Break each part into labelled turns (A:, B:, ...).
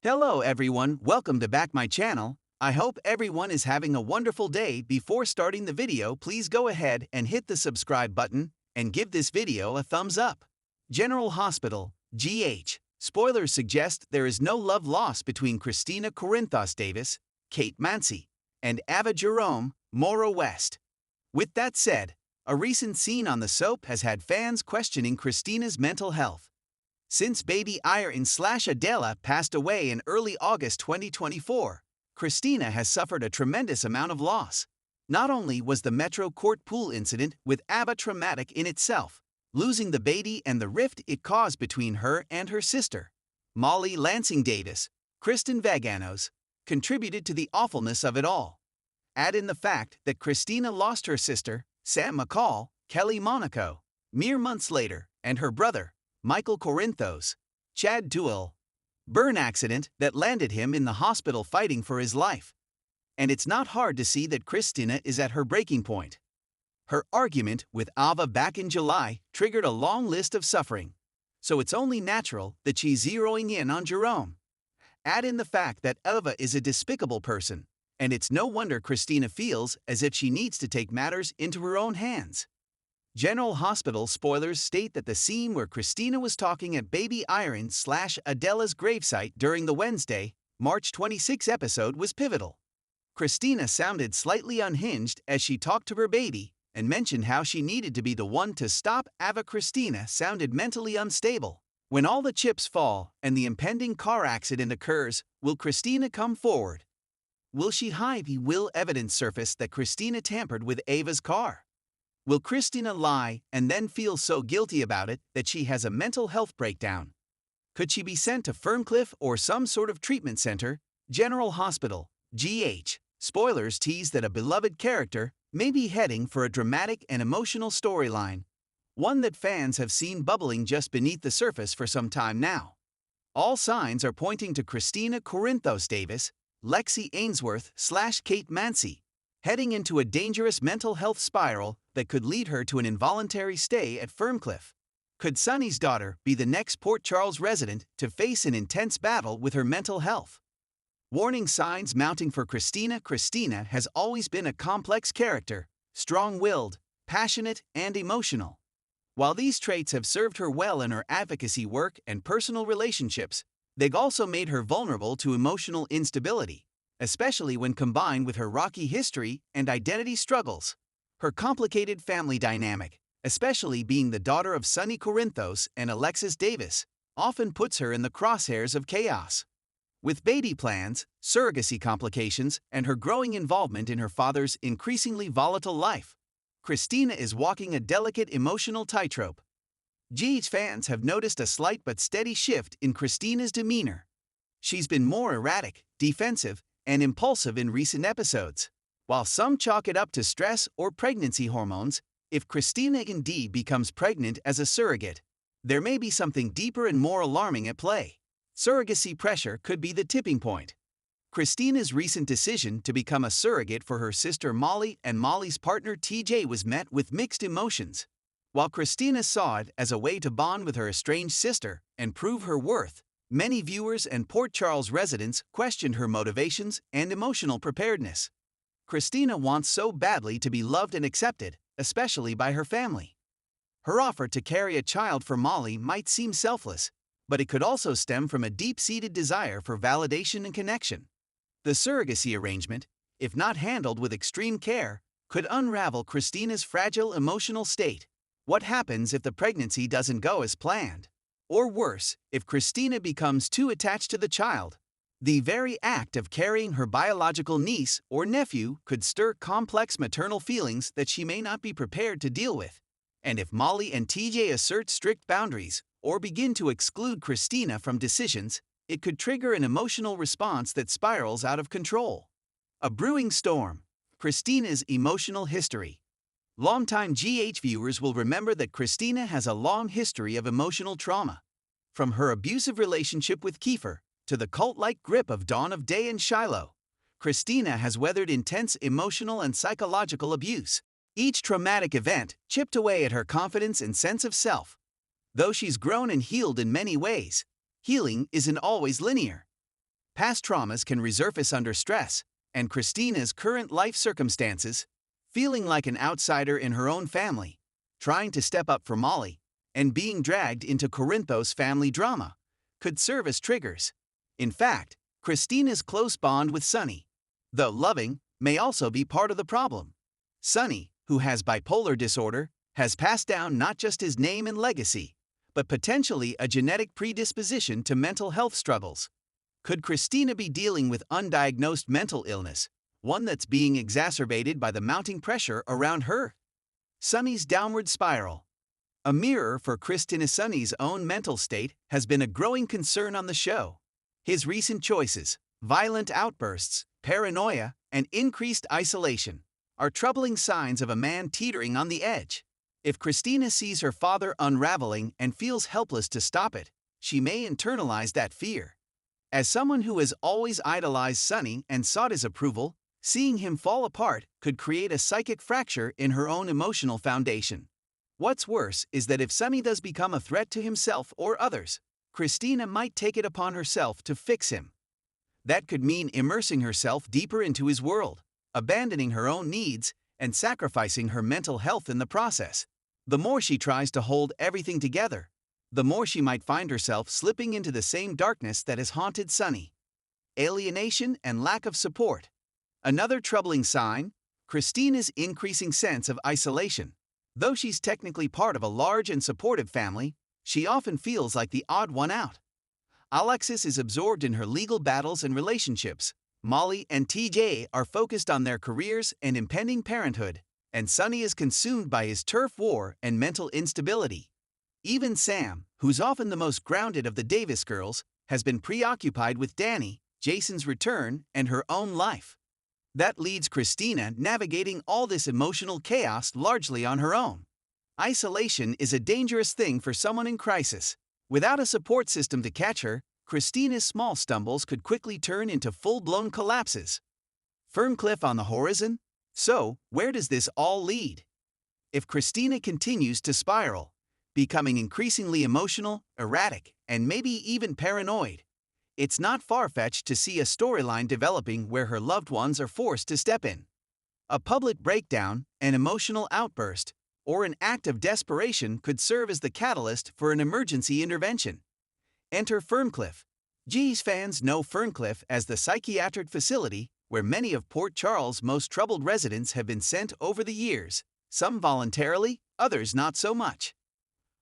A: Hello everyone, welcome to back my channel. I hope everyone is having a wonderful day. Before starting the video, please go ahead and hit the subscribe button and give this video a thumbs up. General Hospital, GH. Spoilers suggest there is no love lost between Kristina Corinthos Davis, Kate Mansi, and Ava Jerome, Maura West. With that said, a recent scene on the soap has had fans questioning Kristina's mental health. Since baby Irene/Adela passed away in early August 2024, Kristina has suffered a tremendous amount of loss. Not only was the Metro Court pool incident with Ava traumatic in itself, losing the baby and the rift it caused between her and her sister, Molly Lansing Davis, Kristen Vaganos, contributed to the awfulness of it all. Add in the fact that Kristina lost her sister, Sam McCall, Kelly Monaco, mere months later, and her brother, Michael Corinthos, Chad Duell, burn accident that landed him in the hospital fighting for his life. And it's not hard to see that Kristina is at her breaking point. Her argument with Ava back in July triggered a long list of suffering, so it's only natural that she's zeroing in on Jerome. Add in the fact that Ava is a despicable person, and it's no wonder Kristina feels as if she needs to take matters into her own hands. General Hospital spoilers state that the scene where Kristina was talking at baby Irene/Adela's gravesite during the Wednesday, March 26 episode was pivotal. Kristina sounded slightly unhinged as she talked to her baby and mentioned how she needed to be the one to stop Ava. Kristina sounded mentally unstable. When all the chips fall and the impending car accident occurs, will Kristina come forward? Will she hide? Will evidence surface that Kristina tampered with Ava's car? Will Kristina lie and then feel so guilty about it that she has a mental health breakdown? Could she be sent to Ferncliff or some sort of treatment center? General Hospital, GH. Spoilers tease that a beloved character may be heading for a dramatic and emotional storyline, one that fans have seen bubbling just beneath the surface for some time now. All signs are pointing to Kristina Corinthos Davis, Lexi Ainsworth/Kate Mansi, heading into a dangerous mental health spiral that could lead her to an involuntary stay at Ferncliff. Could Sunny's daughter be the next Port Charles resident to face an intense battle with her mental health? Warning signs mounting for Kristina. Kristina has always been a complex character, strong-willed, passionate, and emotional. While these traits have served her well in her advocacy work and personal relationships, they've also made her vulnerable to emotional instability, especially when combined with her rocky history and identity struggles. Her complicated family dynamic, especially being the daughter of Sunny Corinthos and Alexis Davis, often puts her in the crosshairs of chaos. With baby plans, surrogacy complications, and her growing involvement in her father's increasingly volatile life, Kristina is walking a delicate emotional tightrope. GH fans have noticed a slight but steady shift in Kristina's demeanor. She's been more erratic, defensive, and impulsive in recent episodes. While some chalk it up to stress or pregnancy hormones, if Kristina indeed becomes pregnant as a surrogate, there may be something deeper and more alarming at play. Surrogacy pressure could be the tipping point. Kristina's recent decision to become a surrogate for her sister Molly and Molly's partner TJ was met with mixed emotions. While Kristina saw it as a way to bond with her estranged sister and prove her worth, many viewers and Port Charles residents questioned her motivations and emotional preparedness. Kristina wants so badly to be loved and accepted, especially by her family. Her offer to carry a child for Molly might seem selfless, but it could also stem from a deep-seated desire for validation and connection. The surrogacy arrangement, if not handled with extreme care, could unravel Kristina's fragile emotional state. What happens if the pregnancy doesn't go as planned? Or worse, if Kristina becomes too attached to the child? The very act of carrying her biological niece or nephew could stir complex maternal feelings that she may not be prepared to deal with. And if Molly and TJ assert strict boundaries or begin to exclude Kristina from decisions, it could trigger an emotional response that spirals out of control. A brewing storm. Kristina's emotional history. Longtime GH viewers will remember that Kristina has a long history of emotional trauma. From her abusive relationship with Kiefer to the cult-like grip of Dawn of Day and Shiloh, Kristina has weathered intense emotional and psychological abuse. Each traumatic event chipped away at her confidence and sense of self. Though she's grown and healed in many ways, healing isn't always linear. Past traumas can resurface under stress, and Kristina's current life circumstances, feeling like an outsider in her own family, trying to step up for Molly, and being dragged into Corinthos family drama, could serve as triggers. In fact, Kristina's close bond with Sunny, though loving, may also be part of the problem. Sunny, who has bipolar disorder, has passed down not just his name and legacy, but potentially a genetic predisposition to mental health struggles. Could Kristina be dealing with undiagnosed mental illness, one that's being exacerbated by the mounting pressure around her? Sunny's downward spiral. A mirror for Sunny's own mental state has been a growing concern on the show. His recent choices, violent outbursts, paranoia, and increased isolation, are troubling signs of a man teetering on the edge. If Kristina sees her father unraveling and feels helpless to stop it, she may internalize that fear. As someone who has always idolized Sunny and sought his approval, seeing him fall apart could create a psychic fracture in her own emotional foundation. What's worse is that if Sunny does become a threat to himself or others, Kristina might take it upon herself to fix him. That could mean immersing herself deeper into his world, abandoning her own needs, and sacrificing her mental health in the process. The more she tries to hold everything together, the more she might find herself slipping into the same darkness that has haunted Sunny. Alienation and lack of support. Another troubling sign, Kristina's increasing sense of isolation. Though she's technically part of a large and supportive family, she often feels like the odd one out. Alexis is absorbed in her legal battles and relationships. Molly and TJ are focused on their careers and impending parenthood, and Sunny is consumed by his turf war and mental instability. Even Sam, who's often the most grounded of the Davis girls, has been preoccupied with Danny, Jason's return, and her own life. That leads Kristina navigating all this emotional chaos largely on her own. Isolation is a dangerous thing for someone in crisis. Without a support system to catch her, Kristina's small stumbles could quickly turn into full-blown collapses. Firm cliff on the horizon? So, where does this all lead? If Kristina continues to spiral, becoming increasingly emotional, erratic, and maybe even paranoid, it's not far-fetched to see a storyline developing where her loved ones are forced to step in. A public breakdown, an emotional outburst, or an act of desperation could serve as the catalyst for an emergency intervention. Enter Ferncliff. G's fans know Ferncliff as the psychiatric facility where many of Port Charles' most troubled residents have been sent over the years, some voluntarily, others not so much.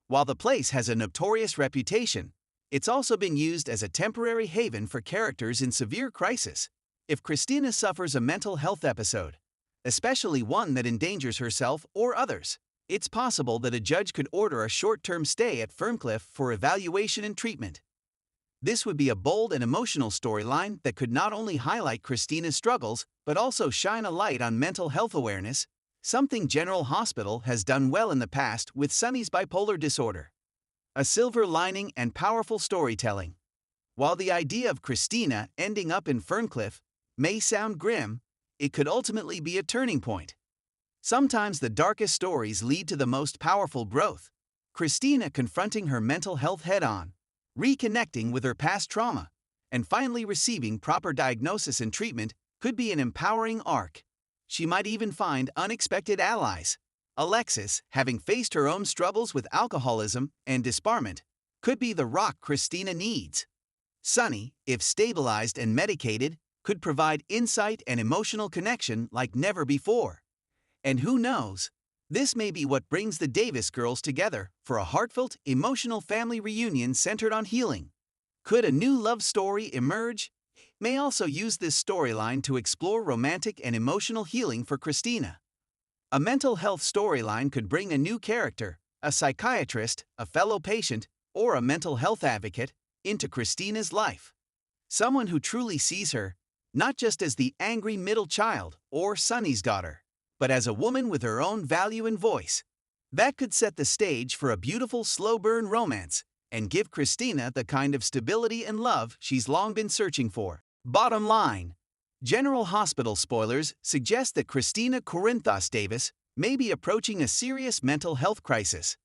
A: While the place has a notorious reputation, it's also been used as a temporary haven for characters in severe crisis. If Kristina suffers a mental health episode, especially one that endangers herself or others, it's possible that a judge could order a short-term stay at Ferncliff for evaluation and treatment. This would be a bold and emotional storyline that could not only highlight Kristina's struggles, but also shine a light on mental health awareness, something General Hospital has done well in the past with Sunny's bipolar disorder. A silver lining and powerful storytelling. While the idea of Kristina ending up in Ferncliff may sound grim, it could ultimately be a turning point. Sometimes the darkest stories lead to the most powerful growth. Kristina confronting her mental health head-on, reconnecting with her past trauma, and finally receiving proper diagnosis and treatment could be an empowering arc. She might even find unexpected allies. Alexis, having faced her own struggles with alcoholism and disbarment, could be the rock Kristina needs. Sunny, if stabilized and medicated, could provide insight and emotional connection like never before. And who knows, this may be what brings the Davis girls together for a heartfelt, emotional family reunion centered on healing. Could a new love story emerge? May also use this storyline to explore romantic and emotional healing for Kristina. A mental health storyline could bring a new character, a psychiatrist, a fellow patient, or a mental health advocate, into Kristina's life. Someone who truly sees her, not just as the angry middle child or Sunny's daughter, but as a woman with her own value and voice. That could set the stage for a beautiful slow-burn romance and give Kristina the kind of stability and love she's long been searching for. Bottom line, General Hospital spoilers suggest that Kristina Corinthos Davis may be approaching a serious mental health crisis.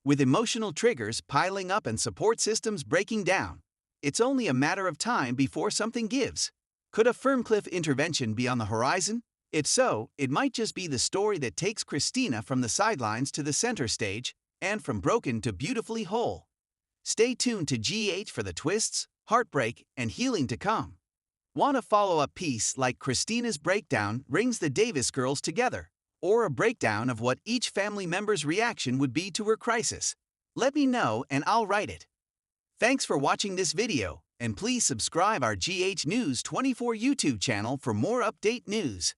A: With emotional triggers piling up and support systems breaking down, It's only a matter of time before something gives. Could a Ferncliff intervention be on the horizon? If so, it might just be the story that takes Kristina from the sidelines to the center stage, and from broken to beautifully whole. Stay tuned to GH for the twists, heartbreak, and healing to come. Want a follow-up piece like Kristina's breakdown brings the Davis girls together, or a breakdown of what each family member's reaction would be to her crisis? Let me know and I'll write it. Thanks for watching this video, and please subscribe our GH News 24 YouTube channel for more update news.